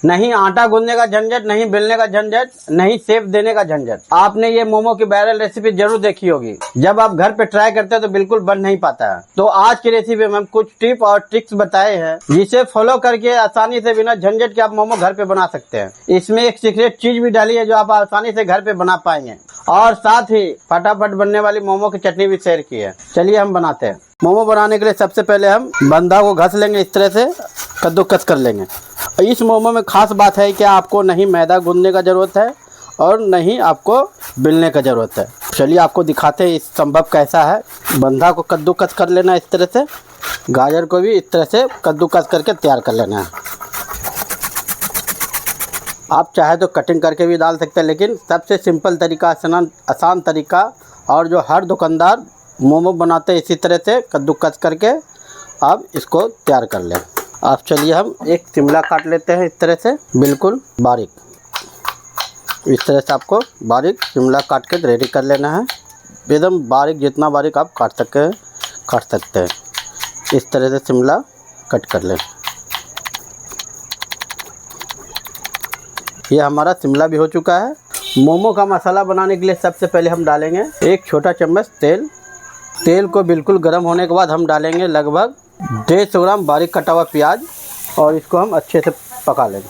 नहीं आटा गूंदने का झंझट, नहीं बेलने का झंझट, नहीं शेप देने का झंझट। आपने ये मोमो की वायरल रेसिपी जरूर देखी होगी। जब आप घर पे ट्राई करते हैं तो बिल्कुल बन नहीं पाता है। तो आज की रेसिपी में हम कुछ टिप और ट्रिक्स बताए हैं जिसे फॉलो करके आसानी से बिना झंझट के आप मोमो घर पे बना सकते हैं। इसमें एक सीक्रेट चीज भी डाली है जो आप आसानी से घर पे बना पाएंगे, और साथ ही फटाफट बनने वाली मोमो की चटनी भी शेयर की है। चलिए हम बनाते हैं। मोमो बनाने के लिए सबसे पहले हम बंधा को घस लेंगे, इस तरह से कद्दूकस कर लेंगे। इस मोमो में खास बात है कि आपको नहीं मैदा गूंदने का ज़रूरत है और नहीं आपको बेलने का ज़रूरत है। चलिए आपको दिखाते हैं इस संभव कैसा है। बंधा को कद्दूकस कर लेना इस तरह से, गाजर को भी इस तरह से कद्दूकस करके तैयार कर लेना है। आप चाहे तो कटिंग करके भी डाल सकते हैं, लेकिन सबसे सिंपल तरीका, आसान तरीका, और जो हर दुकानदार मोमो बनाते हैं इसी तरह से कद्दूकस करके आप इसको तैयार कर लें। अब चलिए हम एक शिमला काट लेते हैं इस तरह से बिल्कुल बारीक। इस तरह से आपको बारीक शिमला काट के रेडी कर लेना है। एकदम बारीक, जितना बारीक आप काट सकते हैं। इस तरह से शिमला कट कर लें। ये हमारा शिमला भी हो चुका है। मोमो का मसाला बनाने के लिए सबसे पहले हम डालेंगे एक छोटा चम्मच तेल। तेल को बिल्कुल गर्म होने के बाद हम डालेंगे लगभग 150 ग्राम बारीक कटा हुआ प्याज, और इसको हम अच्छे से पका लेंगे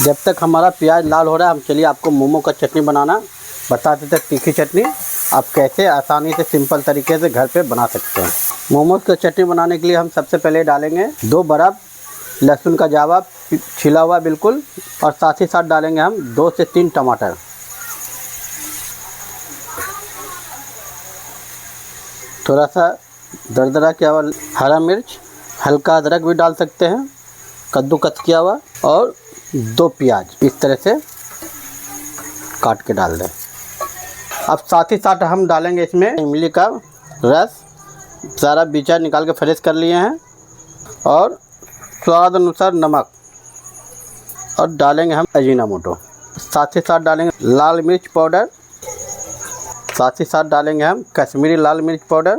जब तक हमारा प्याज लाल हो रहा है। हम चलिए आपको मोमो का चटनी बनाना बता देते हैं। तीखी चटनी आप कैसे आसानी से सिंपल तरीके से घर पे बना सकते हैं। मोमोज का चटनी बनाने के लिए हम सबसे पहले डालेंगे 2 बड़ा लहसुन का जावा छिला हुआ बिल्कुल, और साथ ही साथ डालेंगे हम 2 से 3 टमाटर। थोड़ा सा दरदरा किया हुआ हरा मिर्च, हल्का अदरक भी डाल सकते हैं कद्दूकस किया हुआ, और 2 प्याज इस तरह से काट के डाल दें। अब साथ ही साथ हम डालेंगे इसमें इमली का रस, सारा बीचा निकाल के फ्रेश कर लिए हैं, और स्वाद अनुसार नमक, और डालेंगे हम अजीनामोटो। साथ ही साथ डालेंगे लाल मिर्च पाउडर, साथ ही साथ डालेंगे हम कश्मीरी लाल मिर्च पाउडर,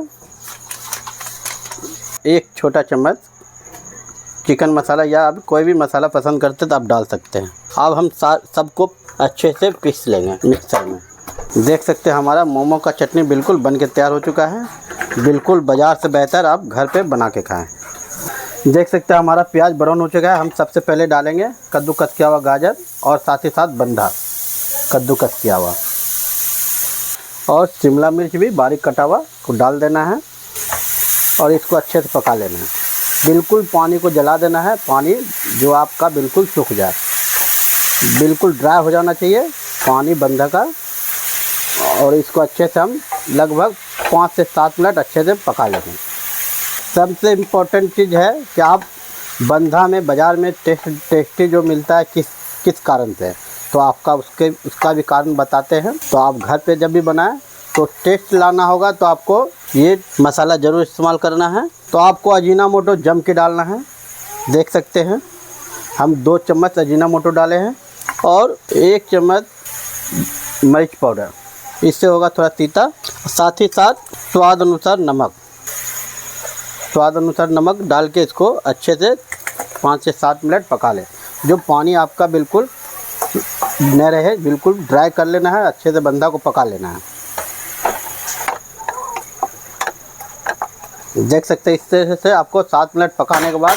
1 छोटा चम्मच चिकन मसाला, या आप कोई भी मसाला पसंद करते तो आप डाल सकते हैं। अब हम सबको अच्छे से पीस लेंगे मिक्सर में। देख सकते हैं हमारा मोमो का चटनी बिल्कुल बन के तैयार हो चुका है। बिल्कुल बाज़ार से बेहतर आप घर पे बना के खाएं। देख सकते हैं हमारा प्याज ब्राउन हो चुका है। हम सबसे पहले डालेंगे कद्दूकस किया हुआ गाजर, और साथ ही साथ बंधा कद्दूकस किया हुआ, और शिमला मिर्च भी बारीक कटा हुआ को डाल देना है, और इसको अच्छे से पका लेना है। बिल्कुल पानी को जला देना है, पानी जो आपका बिल्कुल सूख जाए, बिल्कुल ड्राई हो जाना चाहिए पानी बंधा का। और इसको अच्छे से हम लगभग 5 से 7 मिनट अच्छे से पका लेंगे। सबसे इम्पोर्टेंट चीज़ है कि आप बंधा में बाज़ार में टेस्टी जो मिलता है किस कारण से, तो आपका उसका भी कारण बताते हैं। तो आप घर पे जब भी बनाएं तो टेस्ट लाना होगा तो आपको ये मसाला ज़रूर इस्तेमाल करना है। तो आपको अजीनामोटो जम के डालना है। देख सकते हैं हम 2 चम्मच अजीनामोटो डाले हैं, और 1 चम्मच मिर्च पाउडर, इससे होगा थोड़ा तीता। साथ ही साथ स्वाद अनुसार नमक डाल के इसको अच्छे से 5 से 7 मिनट पका लें। जो पानी आपका बिल्कुल न रहे, बिल्कुल ड्राई कर लेना है, अच्छे से बंधा को पका लेना है। देख सकते हैं इस तरह से आपको 7 मिनट पकाने के बाद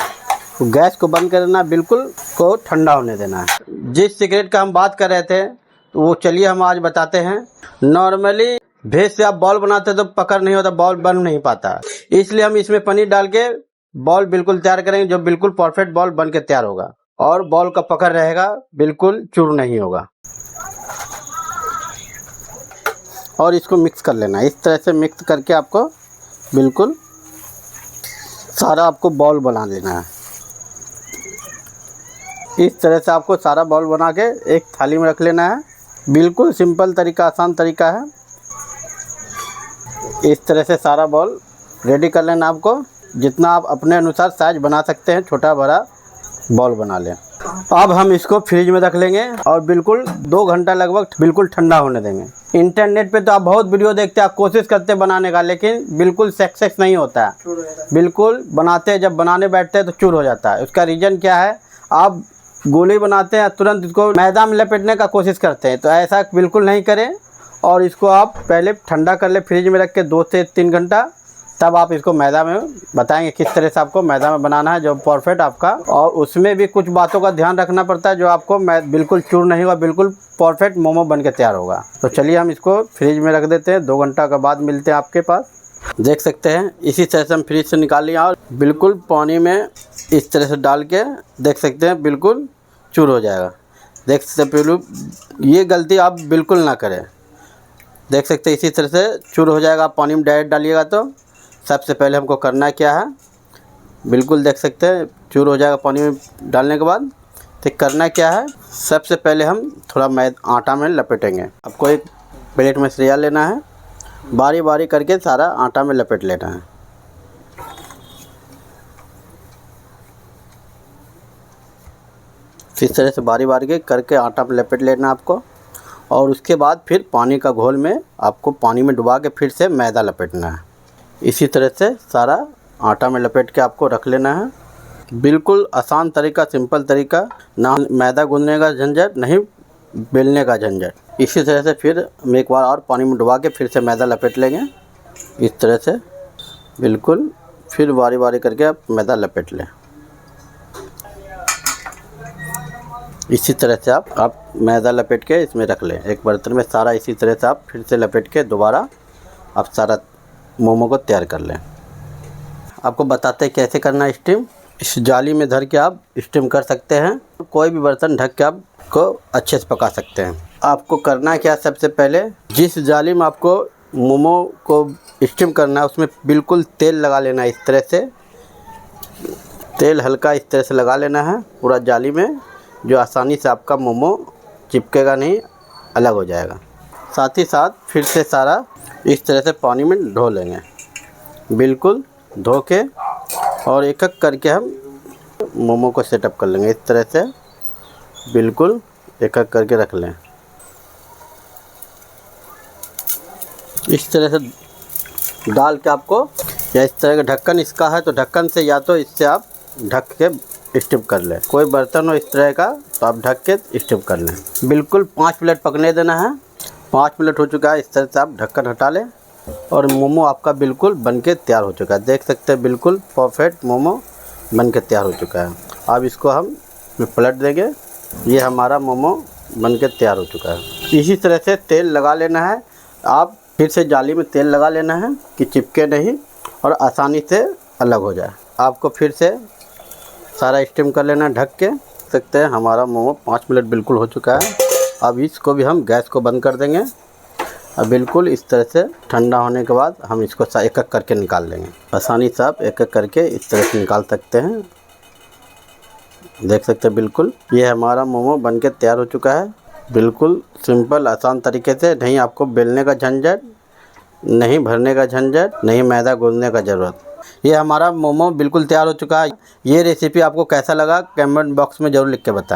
गैस को बंद कर देना, बिल्कुल को ठंडा होने देना है। जिस सिगरेट का हम बात कर रहे थे वो चलिए हम आज बताते हैं। नॉर्मली भेज से आप बॉल बनाते तो पकड़ नहीं होता, बॉल बन नहीं पाता, इसलिए हम इसमें पनीर डाल के बॉल बिल्कुल तैयार करेंगे जो बिल्कुल परफेक्ट बॉल बन के तैयार होगा, और बॉल का पकड़ रहेगा, बिल्कुल चूर नहीं होगा। और इसको मिक्स कर लेना है। इस तरह से मिक्स करके आपको बिल्कुल सारा आपको बॉल बना लेना है। इस तरह से आपको सारा बॉल बना के एक थाली में रख लेना है। बिल्कुल सिंपल तरीका, आसान तरीका है। इस तरह से सारा बॉल रेडी कर लेना। आपको जितना आप अपने अनुसार साइज बना सकते हैं, छोटा बड़ा बॉल बना लें। अब हम इसको फ्रिज में रख लेंगे और बिल्कुल 2 घंटा लगभग बिल्कुल ठंडा होने देंगे। इंटरनेट पे तो आप बहुत वीडियो देखते हैं, आप कोशिश करते हैं बनाने का, लेकिन बिल्कुल सक्सेस नहीं होता है। बिल्कुल बनाते हैं, जब बनाने बैठते हैं तो चूर हो जाता है। उसका रीज़न क्या है, आप गोली बनाते हैं तुरंत इसको मैदा में लपेटने का कोशिश करते हैं, तो ऐसा बिल्कुल नहीं करें। और इसको आप पहले ठंडा कर ले फ्रिज में रख के 2 से 3 घंटा, तब आप इसको मैदा में बताएंगे किस तरह से आपको मैदा में बनाना है जो परफेक्ट आपका। और उसमें भी कुछ बातों का ध्यान रखना पड़ता है जो आपको बिल्कुल चूर नहीं होगा, बिल्कुल परफेक्ट मोमो बन के तैयार होगा। तो चलिए हम इसको फ्रिज में रख देते हैं, 2 घंटा के बाद मिलते हैं आपके पास। देख सकते हैं इसी तरह से हम फ्रिज से निकाल लिया और बिल्कुल पानी में इस तरह से डाल के देख सकते हैं बिल्कुल चूर हो जाएगा। देख सकते हैं, ये गलती आप बिल्कुल ना करें। देख सकते हैं इसी तरह से चूर हो जाएगा। आप पानी में डायरेक्ट डालिएगा तो सबसे पहले हमको करना क्या है, बिल्कुल देख सकते हैं चूर हो जाएगा पानी में डालने के बाद। तो करना क्या है, सबसे पहले हम थोड़ा आटा में लपेटेंगे। आपको एक प्लेट में सरिया लेना है, बारी बारी करके सारा आटा में लपेट लेना है। इस तरह से बारी बारी के करके आटा में लपेट लेना आपको। और उसके बाद फिर पानी का घोल में आपको पानी में डुबा के फिर से मैदा लपेटना है। इसी तरह से सारा आटा में लपेट के आपको रख लेना है। बिल्कुल आसान तरीका, सिंपल तरीका, ना मैदा गूंदने का झंझट, नहीं बेलने का झंझट। इसी तरह से फिर हम एक बार और पानी में डुबा के फिर से मैदा लपेट लेंगे। इस तरह से बिल्कुल फिर बारी बारी करके आप मैदा लपेट लें। इसी तरह से आप मैदा लपेट के इसमें रख लें एक बर्तन में। सारा इसी तरह से आप फिर से लपेट के दोबारा आप सारा मोमो को तैयार कर लें। आपको बताते हैं कैसे करना है स्टीम। इस जाली में धर के आप स्टीम कर सकते हैं, कोई भी बर्तन ढक के आपको अच्छे से पका सकते हैं। आपको करना क्या, सबसे पहले जिस जाली में आपको मोमो को स्टीम करना है उसमें बिल्कुल तेल लगा लेना है। इस तरह से तेल हल्का इस तरह से लगा लेना है पूरा जाली में, जो आसानी से आपका मोमो चिपकेगा नहीं, अलग हो जाएगा। साथ ही साथ फिर से सारा इस तरह से पानी में धो लेंगे, बिल्कुल धो के। और एक एक करके हम मोमो को सेटअप कर लेंगे। इस तरह से बिल्कुल एक एक करके रख लें। इस तरह से डाल के आपको, या इस तरह का ढक्कन इसका है तो ढक्कन से, या तो इससे आप ढक के स्टीम कर लें। कोई बर्तन हो इस तरह का तो आप ढक के स्टीम कर लें। बिल्कुल 5 मिनट पकने देना है। 5 मिनट हो चुका है, इस तरह से आप ढक्कन हटा लें और मोमो आपका बिल्कुल बनके तैयार हो चुका है। देख सकते हैं बिल्कुल परफेक्ट मोमो बनके तैयार हो चुका है। अब इसको हम पलट देंगे। ये हमारा मोमो बनके तैयार हो चुका है। इसी तरह से तेल लगा लेना है। आप फिर से जाली में तेल लगा लेना है कि चिपके नहीं और आसानी से अलग हो जाए। आपको फिर से सारा स्टीम कर लेना ढक के। देख सकते हैं हमारा मोमो 5 मिनट बिल्कुल हो चुका है। अब इसको भी हम गैस को बंद कर देंगे। अब बिल्कुल इस तरह से ठंडा होने के बाद हम इसको एक एक करके निकाल लेंगे। आसानी से आप एक एक करके इस तरह से निकाल सकते हैं। देख सकते हैं बिल्कुल ये हमारा मोमो बनके तैयार हो चुका है। बिल्कुल सिंपल आसान तरीके से, नहीं आपको बेलने का झंझट, नहीं भरने का झंझट, नहीं मैदा गूंदने का ज़रूरत। ये हमारा मोमो बिल्कुल तैयार हो चुका है। ये रेसिपी आपको कैसा लगा कमेंट बॉक्स में ज़रूर लिख के बताएं।